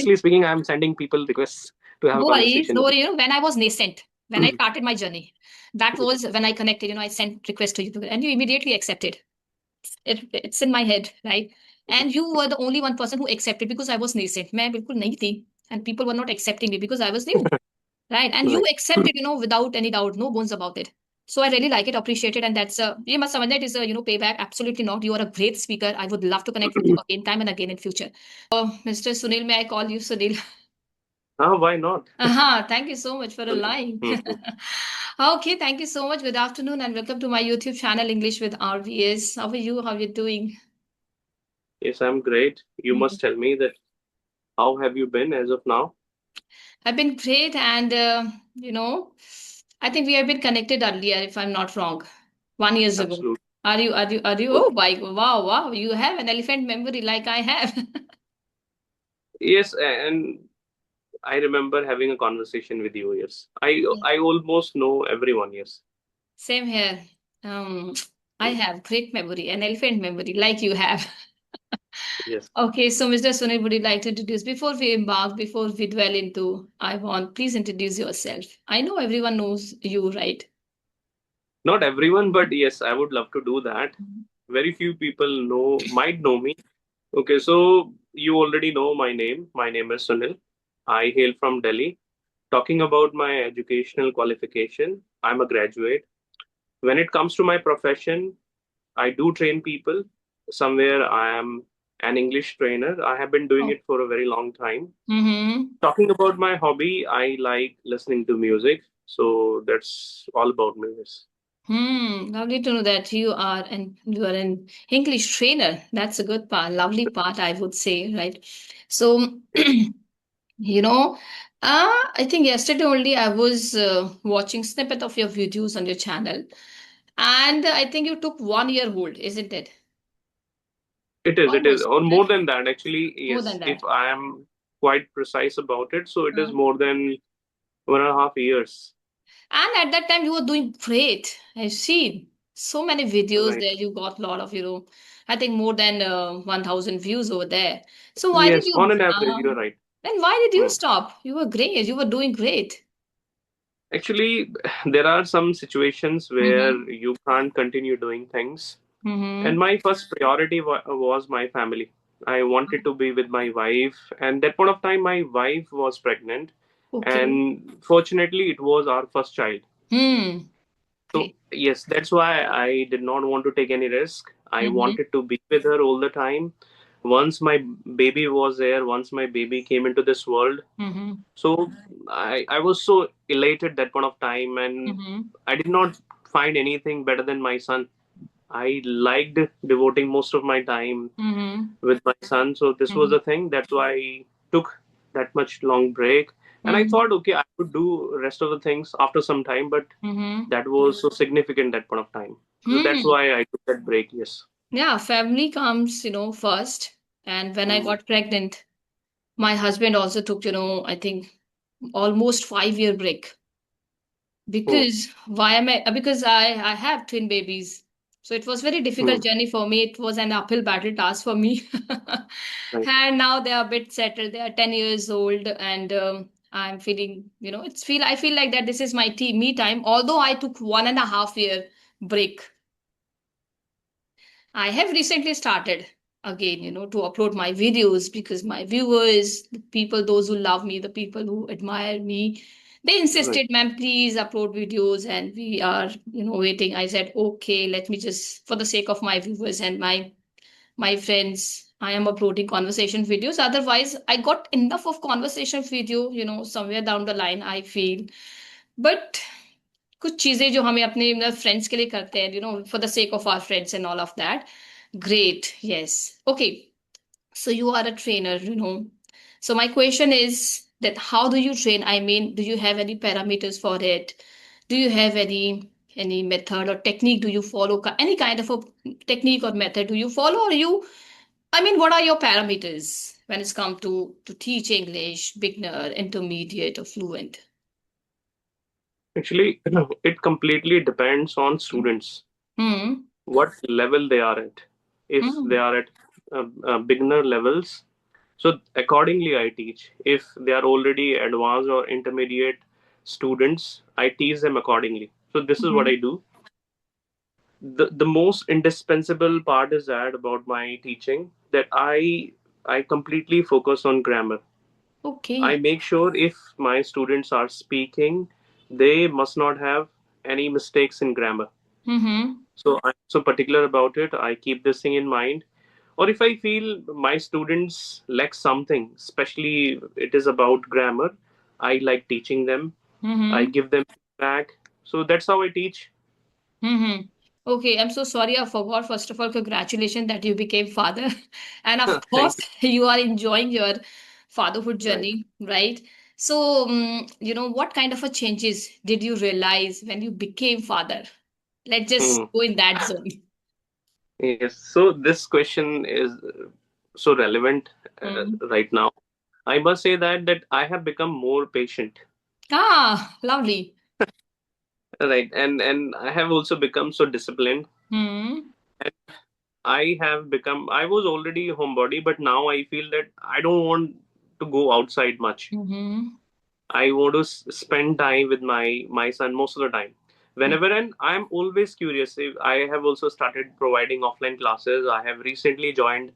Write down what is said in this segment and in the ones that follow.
Honestly speaking, I'm sending people requests to have a No worries, conversation no with worries. When I was nascent, when I you. started my journey, that was when I connected. I sent request to you, and you immediately accepted. It's in my head, right? And you were the only one person who accepted because I was nascent. मैं बिल्कुल नहीं थी, and people were not accepting me because I was new, right? And you Right. accepted, without any doubt, no bones about it. So I really like it, appreciate it, and that's you must समझना it is a payback. Absolutely not. You are a great speaker. I would love to connect with you again, time and again in future. Mr. Sunil, may I call you Sunil? Why not? Thank you so much for a line. Mhm. Okay, thank you so much. Good afternoon and welcome to my YouTube channel, English with RVS. How are you? How are you doing? Yes, I'm great. You Mhm. must tell me that how have you been as of now? I've been great, and I think we have been connected earlier, if I'm not wrong, 1 years ago. Absolutely. Are you? Oh, my, wow, wow! You have an elephant memory like I have. Yes, and I remember having a conversation with you. Yes, I Yeah. I almost know everyone. Yes. Same here. Um, I have great memory, an elephant memory like you have. Yes. Okay, so Mr. Sunil, would you like to introduce before we dwell into I want, please introduce yourself. I know everyone knows you, right? Not everyone, but yes, I would love to do that. Very few people might know me. Okay, so you already know my name. My name is Sunil. I hail from Delhi. Talking about my educational qualification, I'm a graduate. When it comes to my profession, I do train people. Somewhere I am an English trainer. I have been doing Oh. it for a very long time. Mm-hmm. Talking about my hobby, I like listening to music. So that's all about me. Yes. Lovely to know that you are an English trainer. That's a good part, lovely part, I would say, right? So, you know, I think yesterday only I was watching snippet of your videos on your channel, and I think you took 1 year hold, isn't it? It is, Almost or more than that, actually. more than Yes, if that. I am quite precise about it, so it is Uh, more than 1.5 years. And at that time, you were doing great. I've seen so many videos Right. there. You got a lot of, I think more than 1,000 views over there. So why did Yes, you, on an average, you're right. then why did you Hmm. stop? You were great. You were doing great. Actually, there are some situations where Mm-hmm. you can't continue doing things. And Mm-hmm. my first priority was my family. I wanted to be with my wife, and that point of time, my wife was pregnant, Okay. and fortunately, it was our first child. Hmm. So Great. yes, that's why I did not want to take any risk. I Mm-hmm. wanted to be with her all the time. Once my baby was there, once my baby came into this world, Mm-hmm. so I was so elated that point of time, and Mm-hmm. I did not find anything better than my son. I liked devoting most of my time Mm-hmm. with my son. So this was Mm-hmm. the thing. That's why I took that much long break. And I Mm-hmm. thought, okay, I would do rest of the things after some time, but Mm-hmm. that was so significant that point of time. So that's Hmm. why I took that break. Yes. Yeah, family comes, first. And when I Mm. got pregnant, my husband also took, I think almost 5 year break Oh, because why am I? Because I have twin babies, so it was very difficult mm. journey for me. It was an uphill battle task for me, Right. and now they are a bit settled. They are 10 years old, and I'm feeling, I feel like that this is my me time. Although I took 1.5 year break, I have recently started again, to upload my videos because my viewers, the people, those who love me, the people who admire me, they Right. insisted, ma'am, please upload videos. And we are, waiting. I said, okay, let me just, for the sake of my viewers and my friends, I am uploading conversation videos. Otherwise, I got enough of conversation video, somewhere down the line, I feel. But कुछ चीजें जो हमें अपने friends के लिए करते हैं for the sake of our friends and all of that great, yes. Okay, so you are a trainer. So my question is that how do you train? I mean, do you have any parameters for it? Do you have any method or technique do you follow? Any kind of a technique or method do you follow? Or I mean, what are your parameters when it's come to teach English, beginner, intermediate, or fluent? Actually, it completely depends on students, Hmm. what level they are at. If they Hmm. are at beginner levels, So accordingly, I teach. If they are already advanced or intermediate students, I teach them accordingly. So this is what Mm-hmm. I do. The most indispensable part is that about my teaching, that I completely focus on grammar. I Okay. make sure if my students are speaking, they must not have any mistakes in grammar. Mm-hmm. So I'm so particular about it. I keep this thing in mind. Or if I feel my students lack something, especially it is about grammar, I like teaching them. I Mm-hmm. give them feedback. So that's how I teach. Mm-hmm. Okay, I'm so sorry. I forgot. First of all, congratulations that you became father. And of Thank course, you are enjoying your fatherhood you. Right. journey, right? So, what kind of a changes did you realize when you became father? Let's just Hmm. go in that zone. Yes. So this question is so relevant Mm. right now. I must say that I have become more patient, Ah, lovely. right, and I have also become so disciplined. Hmm. And I have become. I was already a homebody, but now I feel that I don't want to go outside much. Mm-hmm. I want to spend time with my son most of the time. Whenever, and I'm always curious. I have also started providing offline classes. I have recently joined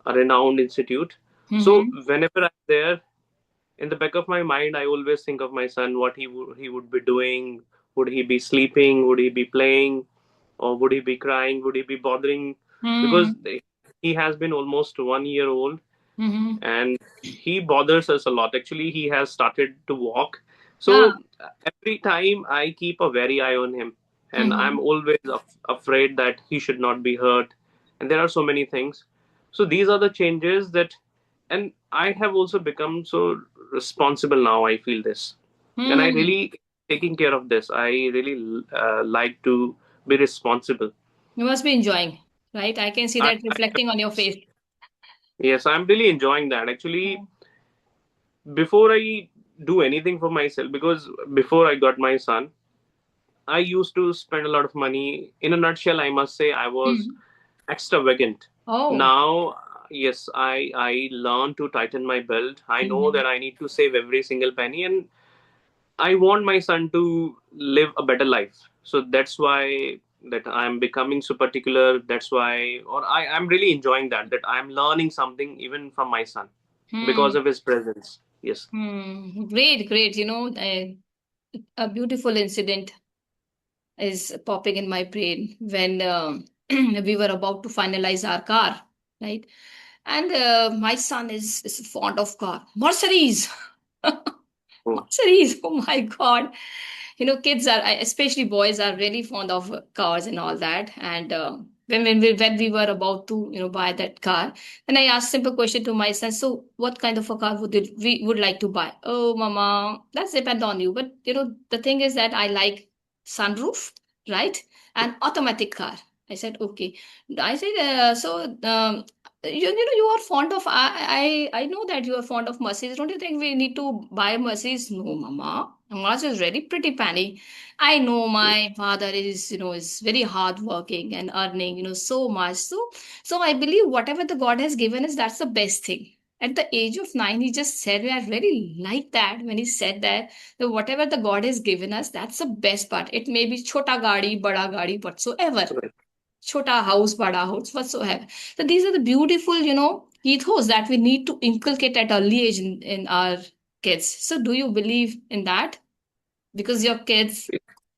a renowned institute. So Mm-hmm. whenever I'm there, in the back of my mind, I always think of my son, what he would be doing. Would he be sleeping? Would he be playing? Or would he be crying? Would he be bothering? Because Mm-hmm. he has been almost 1 year old, Mm-hmm. and he bothers us a lot. Actually, he has started to walk. Ah. So every time I keep a very eye on him, and I'm Mm-hmm. always afraid that he should not be hurt. And there are so many things. So these are the changes that, and I have also become so responsible now. I feel this, and I Mm-hmm. really taking care of this. I really like to be responsible. You must be enjoying, right? I can see that I reflecting on your face. yes, I'm really enjoying that. Actually, before I do anything for myself, because before I got my son, I used to spend a lot of money. In a nutshell, I must say I was Mm. extravagant. Oh. Now, yes, I learned to tighten my belt. I know Mm-hmm. that I need to save every single penny, and I want my son to live a better life. So that's why that I'm becoming so particular. That's why, or I'm really enjoying that I'm learning something even from my son because Hmm. of his presence. Yes. Hmm. Great, great. A beautiful incident is popping in my brain when we were about to finalize our car, right? And my son is fond of car. Mercedes. Oh, Mercedes. Oh my God. Kids are, especially boys, are really fond of cars and all that. And when we were about to buy that car, then I asked simple question to my son. So what kind of a car we would like to buy? Oh, mama, that's depend on you. But the thing is that I like sunroof, right, and automatic car. I said okay. I said you are fond of, I know that you are fond of Mercedes. Don't you think we need to buy Mercedes? No, mama. Mars is very pretty penny. I know my father is very hardworking and earning so much. So I believe whatever the God has given us, that's the best thing. At the age of 9, he just said, I really like that when he said that whatever the God has given us, that's the best part. It may be chota gadi, bada gadi, whatsoever. right. Chota house, bada house, whatsoever. So these are the beautiful, ethos that we need to inculcate at early age in our kids. So do you believe in that? Because your kids,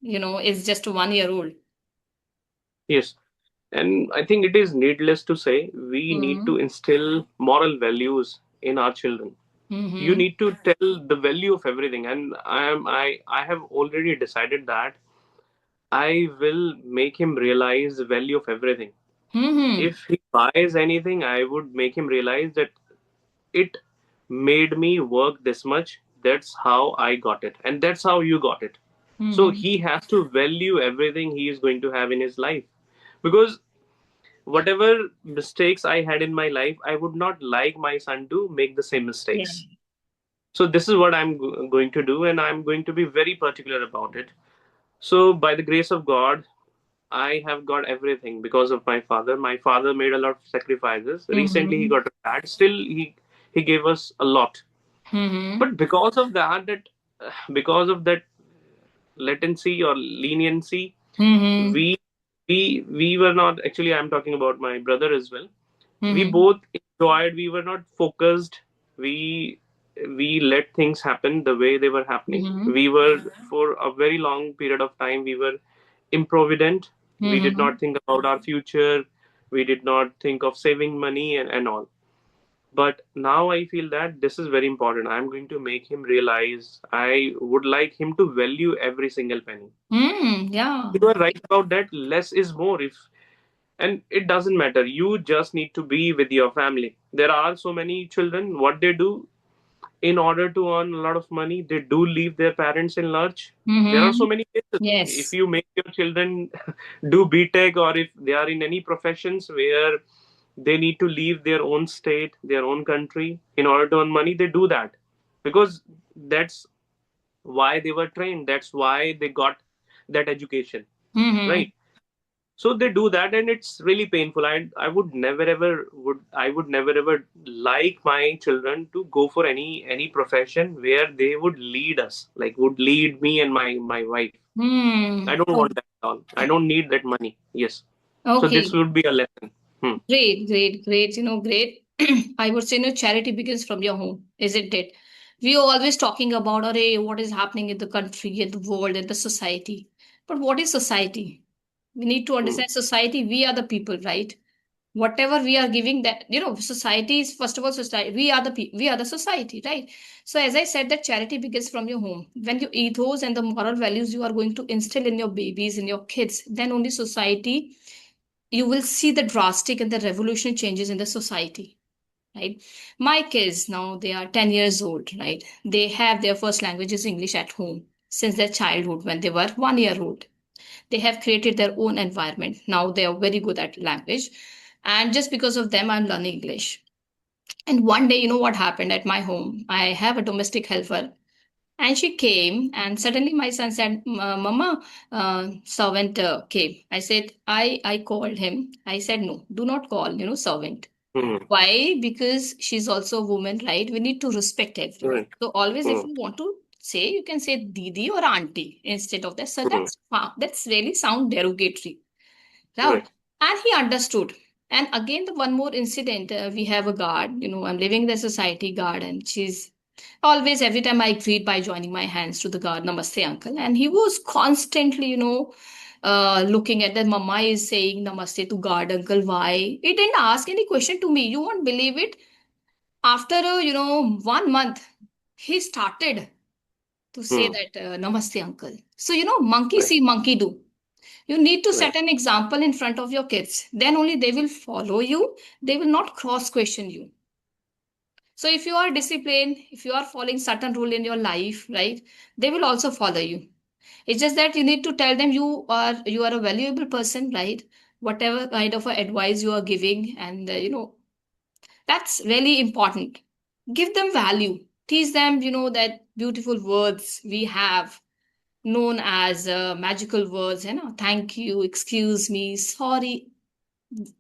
is just 1 year old. Yes. And I think it is needless to say, we need to Mm-hmm. instill moral values in our children. You Mm-hmm. need to tell the value of everything. And I have already decided that I will make him realize the value of everything. Mm-hmm. If he buys anything, I would make him realize that it made me work this much. That's how I got it. And that's how you got it. So Mm-hmm. he has to value everything he is going to have in his life. Because whatever mistakes I had in my life, I would not like my son to make the same Yeah. mistakes. So this is what I'm going to do, and I'm going to be very particular about it. So by the grace of God, I have got everything because of my father. My father made a lot of sacrifices. Recently, he Mm-hmm. got retired. Still, he he gave us a lot. Mm-hmm. But because of that latency or leniency, Mm-hmm. we we were not, actually, I'm talking about my brother as well. We Mm-hmm. both enjoyed, we were not focused. We let things happen the way they were happening. Mm-hmm. We were, for a very long period of time, we were improvident. We did Mm-hmm. not think about our future. We did not think of saving money and all. But now I feel that this is very important. I'm going to make him realize. I would like him to value every single penny. Mm, yeah. You are right about that. Less is more. If And it doesn't matter. You just need to be with your family. There are so many children. What they do, in order to earn a lot of money, they do leave their parents in lurch. There are Mm-hmm. so many cases. If Yes. you make your children do BTech, or if they are in any professions where they need to leave their own state, their own country in order to earn money, they do that because that's why they were trained. That's why they got that education, Mm-hmm. right? So they do that, and it's really painful. I would never ever would I would never ever like my children to go for any profession where they would lead us, like would lead me and my wife. I Hmm. don't Oh, want that at all. I don't need that money. Yes. So this okay. would be a lesson. Hmm. Great, great, great. Great. I would say, charity begins from your home, isn't it? We are always talking about, array, what is happening in the country, in the world, in the society. But what is society? We need to Hmm. understand society. We are the people, right? Whatever we are giving, that, society is, first of all, society. We are the society, right? So as I said, that charity begins from your home. When your ethos and the moral values you are going to instill in your babies, in your kids, then only society, you will see the drastic and the revolutionary changes in the society, right? My kids now, they are 10 years old, right? They have their first language is English at home since their childhood. When they were 1 year old, they have created their own environment. Now they are very good at language, and just because of them, I'm learning English. And one day, what happened at my home? I have a domestic helper, and she came, and suddenly my son said, Mama, servant came. I said, I called him. I said, no, do not call, servant. Hmm. Why? Because she's also a woman, right? We need to respect everyone. Right. So always, if Hmm. you want to say, you can say Didi or Auntie instead of that. So Hmm. that's really sound derogatory, right? Right. And he understood. And again, the one more incident, we have a guard. I'm living in the society guard, and she's always, every time I greet by joining my hands to the guard, Namaste, uncle. And he was constantly, looking at that. Mama is saying Namaste to guard uncle. Why? He didn't ask any question to me. You won't believe it. After, 1 month, he started to say Hmm. that Namaste, uncle. So, monkey Right. see, monkey do. You need to Right. set an example in front of your kids. Then only they will follow you. They will not cross question you. So if you are disciplined, if you are following certain rule in your life, right, they will also follow you. It's just that you need to tell them you are a valuable person, right? Whatever kind of advice you are giving, and that's really important. Give them value. Teach them, that beautiful words we have known as magical words, thank you, excuse me, sorry.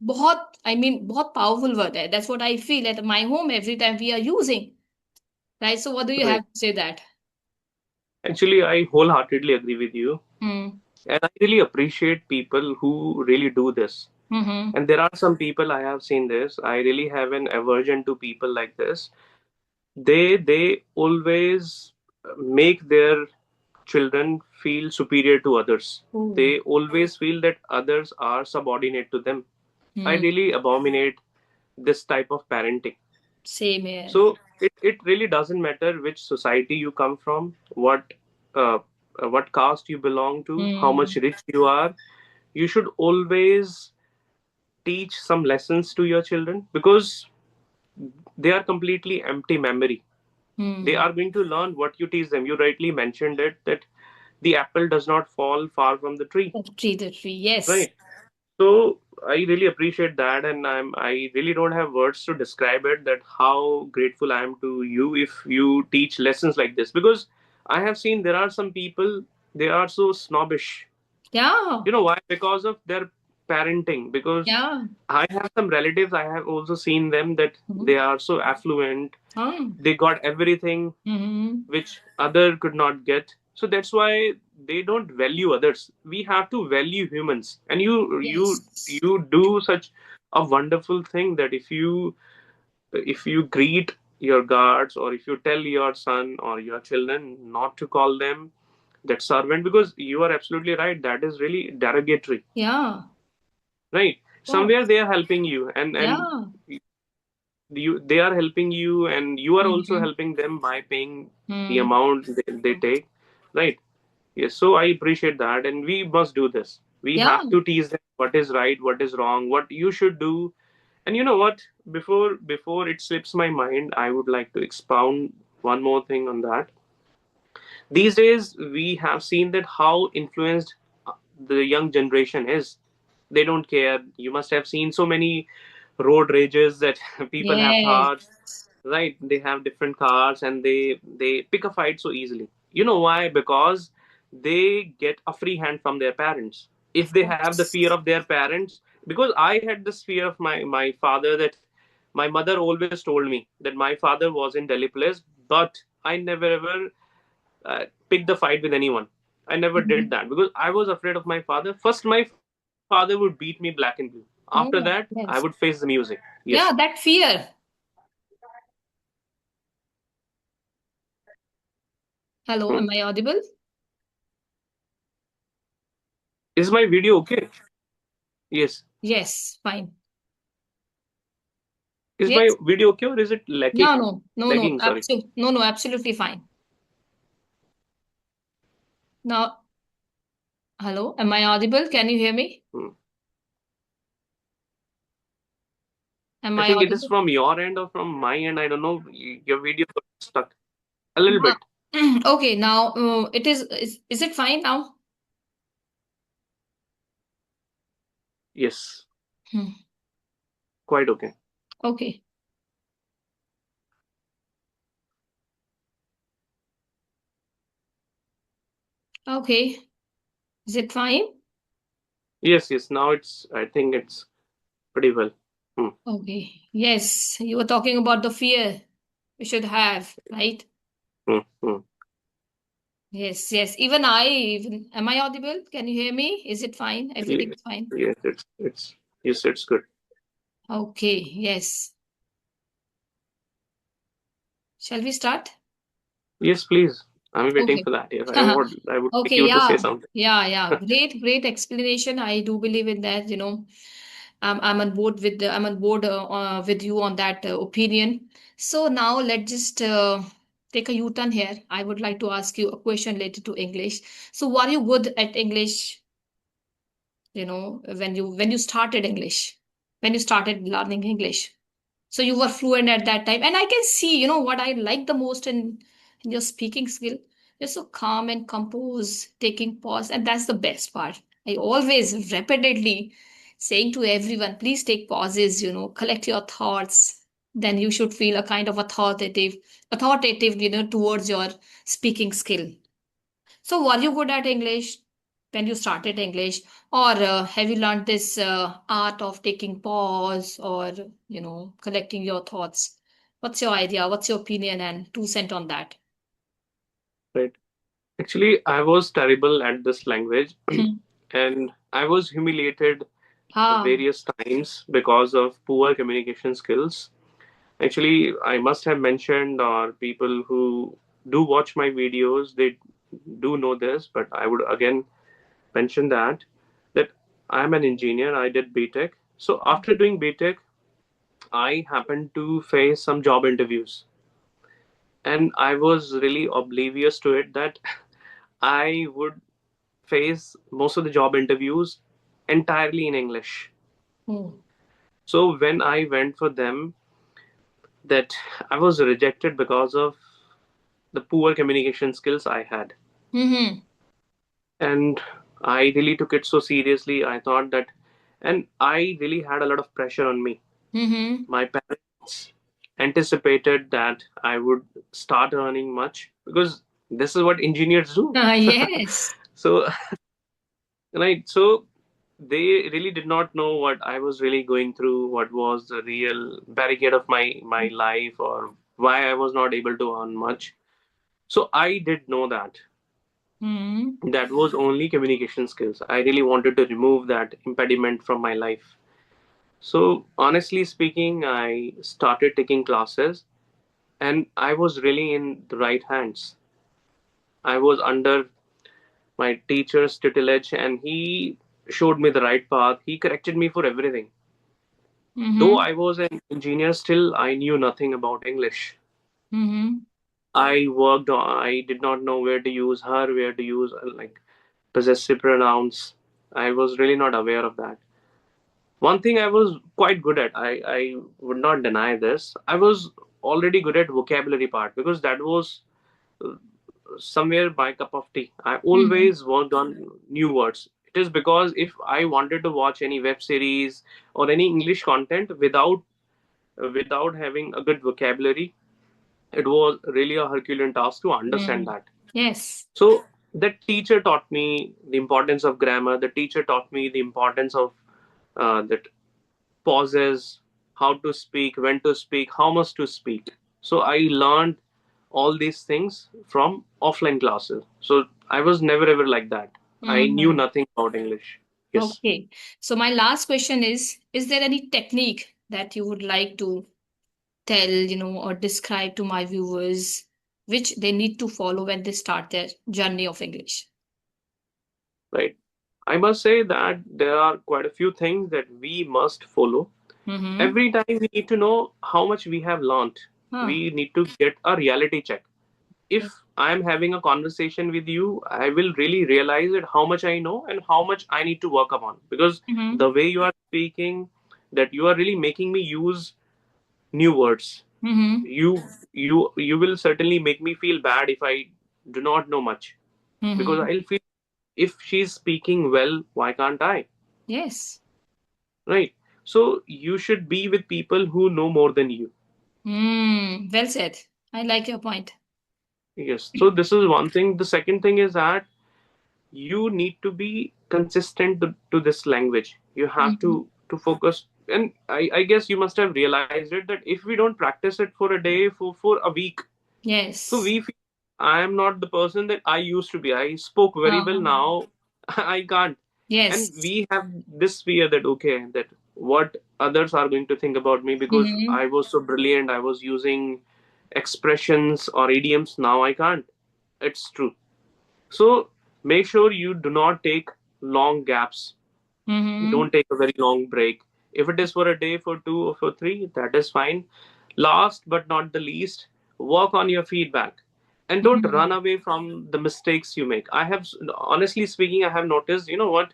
बहुत powerful word है. That's what I feel at my home every time we are using. Right. So what do you Right. have to say that? Actually, I wholeheartedly agree with you, Hmm. and I really appreciate people who really do this. Mm-hmm. And there are some people, I have seen this. I really have an aversion to people like this. They always make their children feel superior to others. Oh. They always feel that others are subordinate to them. I Hmm. really abominate this type of parenting. Same here. So it really doesn't matter which society you come from, uh, what caste you belong to, how much Hmm. rich you are. You should always teach some lessons to your children because they are completely empty memory. They Hmm. are going to learn what you teach them. You rightly mentioned it that the apple does not fall far from the tree, Of tree the tree. Yes. right? So I really appreciate that, and I really don't have words to describe it. That how grateful I am to you if you teach lessons like this, because I have seen there are some people, they are so snobbish. Yeah. You know why? Because of their parenting, because Yeah. I have some relatives, I have also seen them that Mhm. they are so affluent, Ah. they got everything Mhm. which other could not get. So that's why they don't value others. We have to value humans. And Yes. you do such a wonderful thing that if you greet your guards, or if you tell your son or your children not to call them that servant, because you are absolutely right, that is really derogatory, Yeah. right? Of course. Somewhere they are helping you, and Yeah. they are helping you, and you are also Mhm. helping them by paying the Mm. amount they take, right? Yes, so I appreciate that, and we must do this. We Yeah. have to teach them what is right, what is wrong, what you should do. And you know what? Before it slips my mind, I would like to expound one more thing on that. These days, we have seen that how influenced the young generation is. They don't care. You must have seen so many road rages that people have Yes. thoughts, right? They have different cars, and they pick a fight so easily. You know why? Because they get a free hand from their parents. If Of they have the fear course. of their parents, because I had this fear of my father, that my mother always told me that my father was in Delhi police, but I never ever pick the fight with anyone. I never did Mhm. that because I was afraid of my father. First, my father would beat me black and blue. After that, I would Oh, face the yes. music. Yes. Yeah, that fear. Hmm. Hello, am I audible? Is my video okay? Yes. Yes, fine. Is my Yes. video okay, or is it No, lacking? no, no, no, Lagging, sorry. absolutely, no, no, absolutely fine. Now, hello, am I audible? Can you hear me? Hmm. Am I I think it is audible? from your end or from my end. I don't know. Your video got stuck a little Ah, bit. okay, now it is it fine now? Yes. Hmm. Quite okay. Okay, okay, is it fine? Yes, yes. Now I think it's pretty well. Hmm. Okay, yes, you were talking about the fear we should have, right? Hmm. Hmm. Yes, yes, even am I audible? Can you hear me? Is it fine? Ye- Everything's fine? Yes, yes, it's good. Okay, yes. Shall we start? Yes, please. I'm waiting Okay. for that. Yes, I would like Okay, you to say yeah. something. Yeah, yeah. Great, great explanation. I do believe in that, I'm on board with you on that opinion. So now let's just take a U-turn here. I would like to ask you a question related to English. So were you good at English, when you started English, when you started learning English? So you were fluent at that time. And I can see, what I like the most in your speaking skill. You're so calm and composed, taking pause. And that's the best part. I always repeatedly saying to everyone, please take pauses, collect your thoughts. Then you should feel a kind of authoritative, towards your speaking skill. So were you good at English when you started English, or have you learned this art of taking pause, or collecting your thoughts? What's your idea? What's your opinion and 2 cent on that? Right. Actually, I was terrible at this language, Hmm. and I was humiliated Ah. various times because of poor communication skills. Actually, I must have mentioned, or people who do watch my videos, they do know this, but I would again mention that I'm an engineer. I did BTech. So after doing BTech, I happened to face some job interviews, and I was really oblivious to it that I would face most of the job interviews entirely in English. Oh. So when I went for them, that I was rejected because of the poor communication skills I had. Mm-hmm. And I really took it so seriously. I thought that, and I really had a lot of pressure on me. Mm-hmm. My parents anticipated that I would start earning much, because this is what engineers do. Yes. So, right. So they really did not know what I was really going through, what was the real barricade of my life, or why I was not able to earn much. So I did know that Mm-hmm. that was only communication skills. I really wanted to remove that impediment from my life. So honestly speaking, I started taking classes, and I was really in the right hands. I was under my teacher's tutelage, and he showed me the right path. He corrected me for everything. Though Mm-hmm. I was an engineer, still I knew nothing about English. Mm-hmm. I did not know where to use her, where to use like possessive pronouns. I was really not aware of that. One thing I was quite good at, I would not deny this, I was already good at vocabulary part, because that was uh, somewhere my cup of tea. I Mm-hmm. always worked on new words. It is because if I wanted to watch any web series or any English content without having a good vocabulary, it was really a Herculean task to understand Mm. that. Yes. So that teacher taught me the importance of grammar. The teacher taught me the importance of that pauses, how to speak, when to speak, how much to speak. So I learned all these things from offline classes. So I was never ever like that. I knew Mm-hmm. nothing about English. Yes, Okay. So my last question is there any technique that you would like to tell, or describe to my viewers which they need to follow when they start their journey of English? right. I must say that there are quite a few things that we must follow. Mm-hmm. Every time we need to know how much we have learned. Huh. We need to get a reality check. If I'm having a conversation with you, I will really realize that how much I know and how much I need to work upon. Because Mm-hmm. the way you are speaking, that you are really making me use new words. Mm-hmm. You will certainly make me feel bad if I do not know much. Because Mm-hmm. I'll feel, if she's speaking well, why can't I? Yes. Right? So you should be with people who know more than you. Well said. I like your point. Yes. So this is one thing. The second thing is that you need to be consistent to this language. You have Mm-hmm. to focus, and I guess you must have realized it, that if we don't practice it for a day, for a week, so Yes. we feel, I am not the person that I used to be. I spoke very well, Uh-huh. now I can't. And Yes. we have this fear that, okay, that what others are going to think about me, because Mm-hmm. I was so brilliant, I was using expressions or idioms, now I can't. It's true. So make sure you do not take long gaps. Mm-hmm. Don't take a very long break. If it is for a day, for two, or for three, that is fine. Last but not the least, work on your feedback, and don't Mm-hmm. run away from the mistakes you make. I have, honestly speaking, I have noticed, you know what?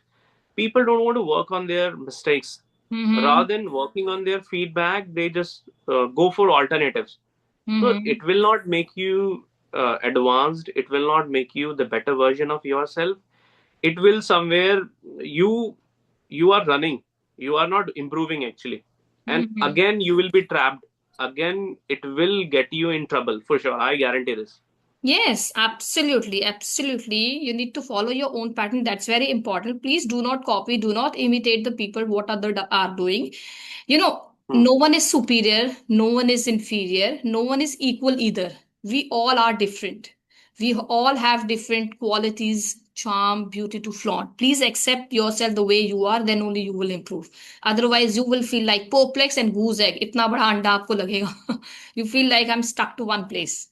People don't want to work on their mistakes. Mm-hmm. Rather than working on their feedback, they just go for alternatives. So Mm-hmm. it will not make you advanced. It will not make you the better version of yourself. It will somewhere, you you are running. You are not improving actually, and Mm-hmm. again you will be trapped. Again, it will get you in trouble for sure. I guarantee this. Yes, absolutely. Absolutely. You need to follow your own pattern. That's very important. Please do not copy, do not imitate the people what other are doing. Hmm. No one is superior, no one is inferior, no one is equal either. We all are different. We all have different qualities, charm, beauty to flaunt. Please accept yourself the way you are, then only you will improve. Otherwise, you will feel like perplex and goose egg. इतना बड़ा अंडा आपको लगेगा. You feel like I'm stuck to one place.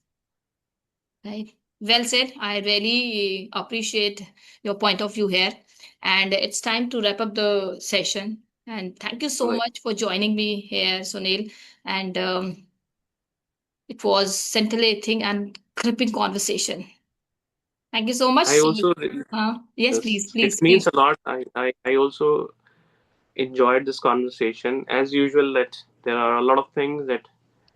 Right. Well said. I really appreciate your point of view here. And it's time to wrap up the session. And thank you so Right. much for joining me here, Sunil. And it was scintillating and gripping conversation. Thank you so much. I See also, you. Yes, please, yes, it please, means please. a lot. I also enjoyed this conversation. As usual, that there are a lot of things that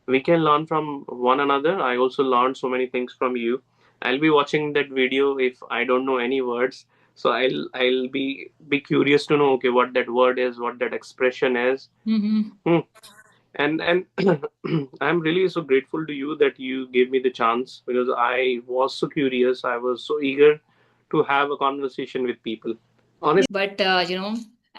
we can learn from one another. I also learned so many things from you. I'll be watching that video if I don't know any words. So I'll be curious to know, okay, what that word is, what that expression is. Mm-hmm. Hmm. And I'm really so grateful to you that you gave me the chance, because I was so curious. I was so eager to have a conversation with people. Honestly. But,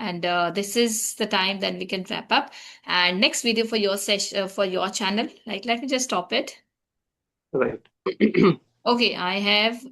And this is the time that we can wrap up. And next video for your session, for your channel, like, let me just stop it. Right. Okay, I have